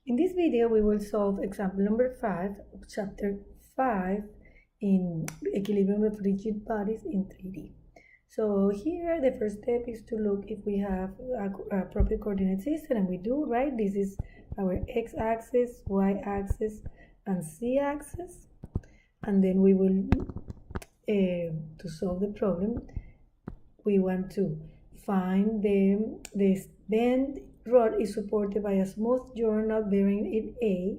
In this video, we will solve example number 5 of chapter 5 in equilibrium of rigid bodies in 3D. So here, the first step is to look if we have a proper coordinate system, and we do, right? This is our x-axis, y-axis, and z-axis. And then we will, to solve the problem, we want to find this bend rod is supported by a smooth journal bearing in A,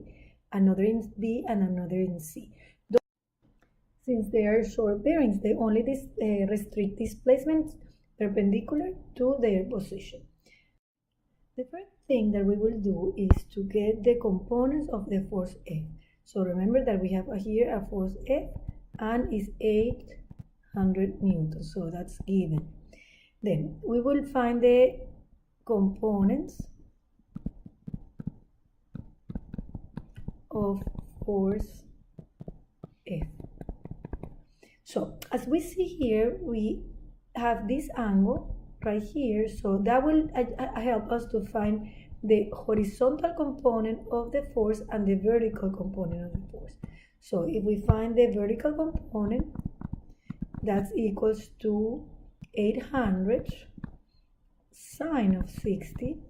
another in B, and another in C. Since they are short bearings, they only restrict displacements perpendicular to their position. The first thing that we will do is to get the components of the force F. So remember that we have here a force F and is 800 newtons, so that's given. Then we will find the components of force F. So as we see here, we have this angle right here, so that will help us to find the horizontal component of the force and the vertical component of the force. So if we find the vertical component, that's equals to 800 sine of 60,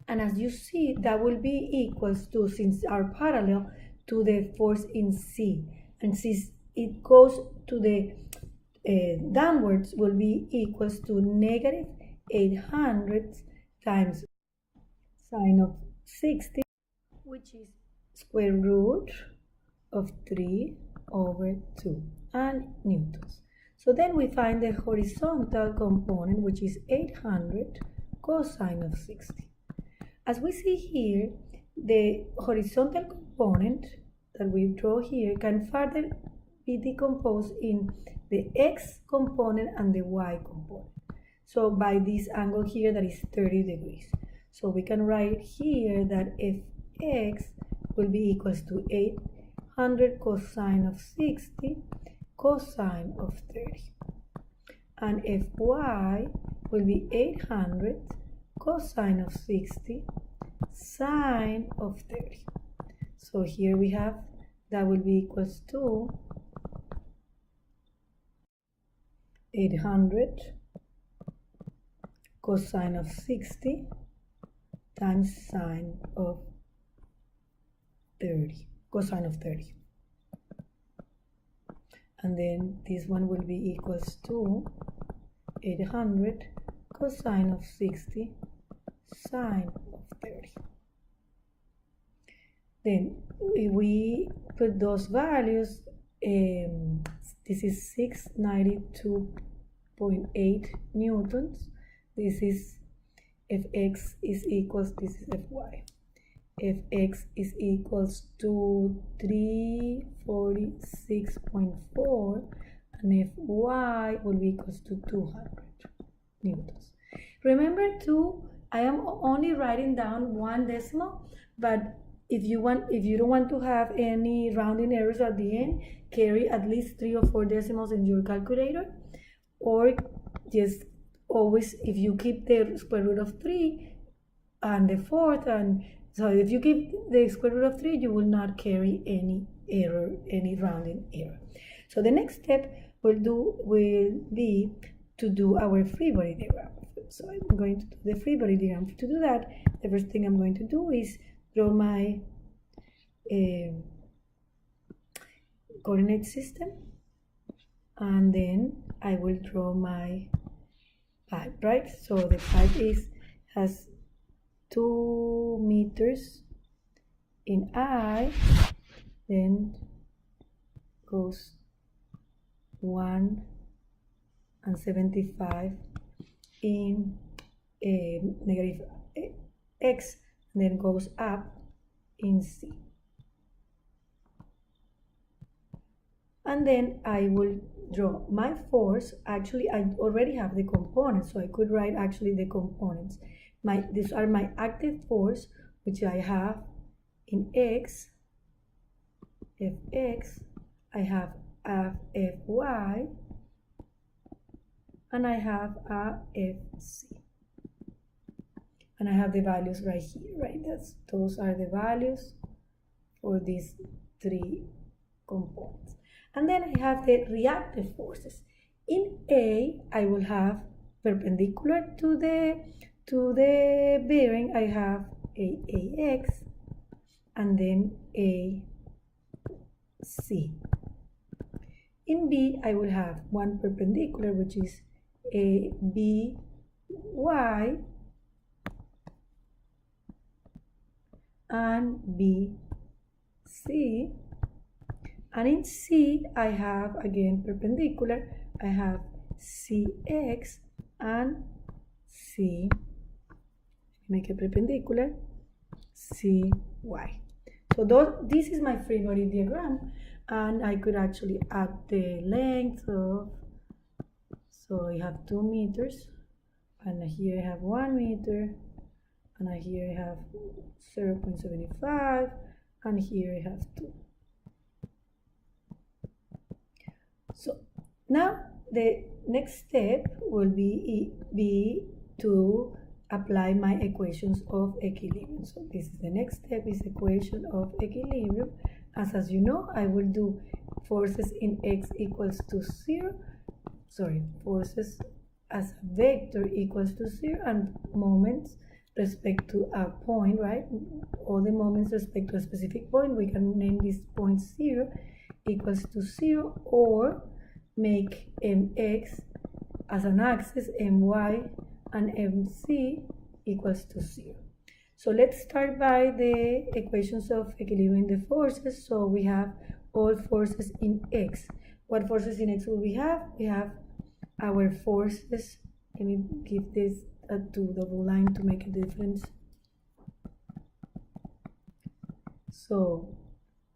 and as you see, that will be equals to, since are parallel to the force in C, and since it goes to the downwards, will be equals to negative 800 times sine of 60, which is square root of 3 over 2 and newtons. So then we find the horizontal component, which is 800 cosine of 60. As we see here, the horizontal component that we draw here can further be decomposed in the x component and the y component. So by this angle here, that is 30 degrees. So we can write here that fx will be equals to 800 cosine of 60 cosine of 30, and fy will be 800 cosine of 60 sine of 30. So here we have that will be equals to 800 cosine of 60 times sine of 30, cosine of 30. And then this one will be equals to 800 cosine of 60 sine of 30. Then if we put those values, this is 692.8 newtons. This is Fx is equals, this is Fy. Fx is equals to 346.4, and Fy will be equals to 200 newtons. Remember too, I am only writing down one decimal, but if you don't want to have any rounding errors at the end, carry at least 3 or 4 decimals in your calculator, or just always, if you keep the square root of 3 and the fourth, and so if you keep the square root of 3, you will not carry any error, any rounding error. So the next step will be to do our free body diagram. So I'm going to do the free body diagram. To do that, the first thing I'm going to do is draw my coordinate system, and then I will draw my pipe, right? So the pipe has 2 meters in I, then goes 1.75 in negative x, and then goes up in C. And then I will draw my force. Actually, I already have the components, so I could write actually the components. These are my active force, which I have in x, Fx, I have a Fy, and I have a Fc. and I have the values right here, right? Those are the values for these three components. And then I have the reactive forces. In A, I will have perpendicular to the bearing, I have AX, and then AC. In B, I will have one perpendicular, which is BY, and BC. And in C, I have again perpendicular, I have CX and C, make a perpendicular, CY. So this is my free body diagram, and I could actually add the length of, so I have 2 meters, and here I have 1 meter, and here I have 0.75, and here I have 2. So now the next step will be to apply my equations of equilibrium. So this is the next step, is equation of equilibrium. As you know, I will do forces in x equals to 0, forces as a vector equals to 0, and moments respect to a point, right? All the moments respect to a specific point. We can name this point 0 equals to 0, or make mx as an axis, my and mc equals to 0. So let's start by the equations of equilibrium in the forces. So we have all forces in x. What forces in x will we have? We have our forces. Let me give this a 2 double line to make a difference. So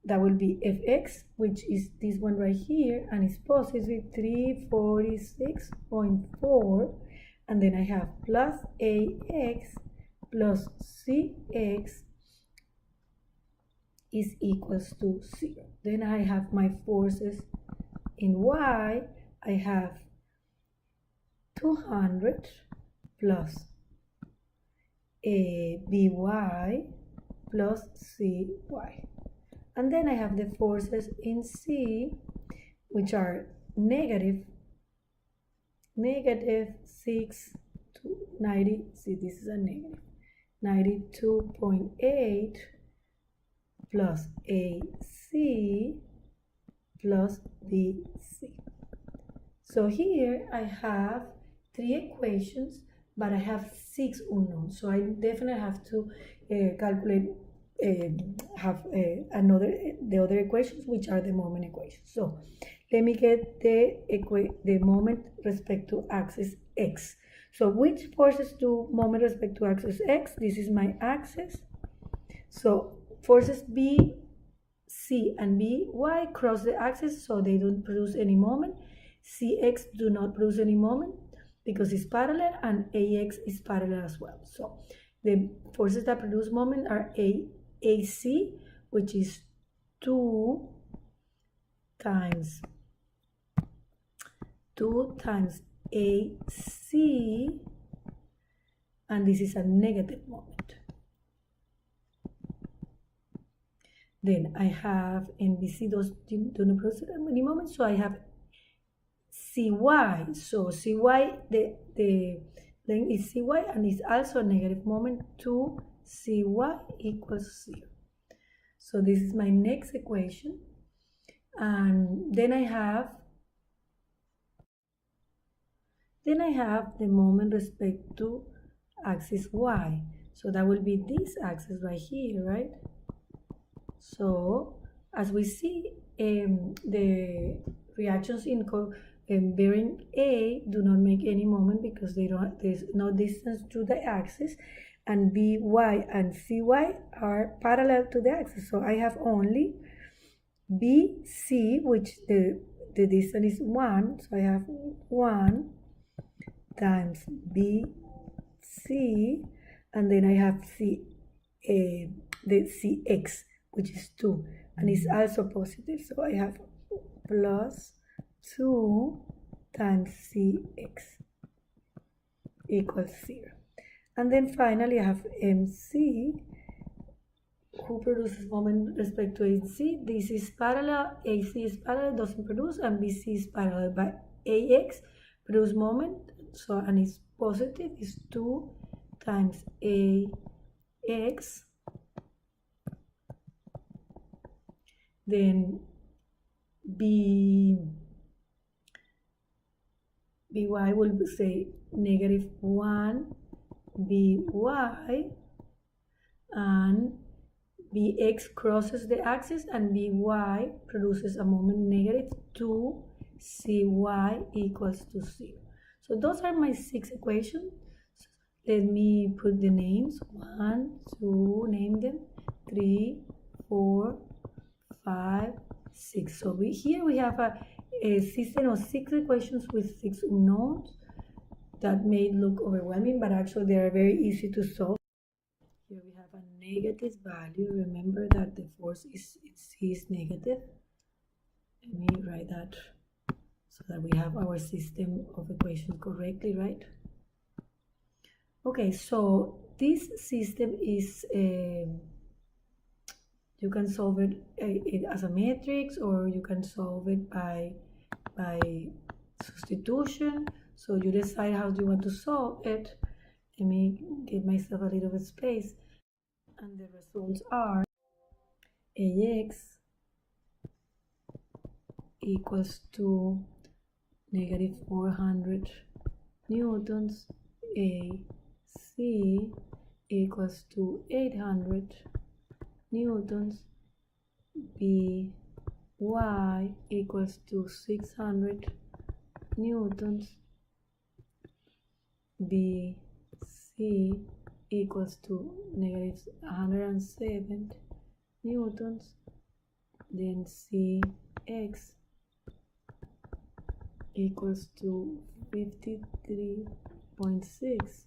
that will be fx, which is this one right here, and it's positive 346.4, and then I have plus ax plus cx is equals to 0. Then I have my forces in y. I have 200 plus by plus cy. And then I have the forces in C, which are negative 6 to 90. See, this is a negative 92.8 plus AC plus BC. So here I have 3 equations, but I have 6 unknowns. So I definitely have to calculate, the other equations, which are the moment equations. So let me get the moment respect to axis x. So which forces do moment respect to axis x? This is my axis. So forces B, C, and BY cross the axis, so they don't produce any moment. CX do not produce any moment because it's parallel, and AX is parallel as well. So the forces that produce moment are AC, which is 2 times AC, and this is a negative moment. Then I have NBC, those do not produce any moment, so I have CY. So CY, the length is CY, and it's also a negative moment. 2 CY equals 0. So this is my next equation. And then I have the moment respect to axis Y. So that will be this axis right here, right? So as we see, the reactions in bearing A do not make any moment because there's no distance to the axis, and BY and CY are parallel to the axis. So I have only BC, which the distance is 1, so I have 1 times BC, and then I have the CX, which is 2, and it's also positive, so I have plus 2 times CX equals 0. And then finally I have MC, who produces moment with respect to AC. This is parallel, AC is parallel, doesn't produce, and BC is parallel. By AX produce moment, so and it's positive, is 2 times AX. Then by will say -1 by, and bx crosses the axis, and by produces a moment -2 cy equals to 0. So those are my 6 equations. Let me put the names. 1, 2, name them. 3, 4, 5, 6. So here we have a system of 6 equations with 6 unknowns that may look overwhelming, but actually they are very easy to solve. Here we have a negative value. Remember that the force is negative. Let me write that so that we have our system of equations correctly, right? Okay, so this system is you can solve it as a matrix, or you can solve it by substitution. So you decide how you want to solve it. Let me give myself a little bit of space. And the results are AX equals to -400 newtons, AC equals to 800 newtons, By equals to 600 newtons, BC equals to -107 newtons, then CX equals to 53.6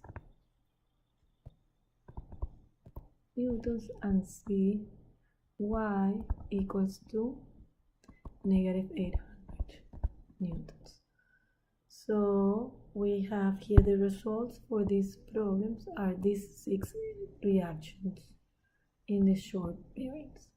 newtons, and CY equals to -800 newtons. So we have here the results for these problems are these 6 reactions in the short bearings.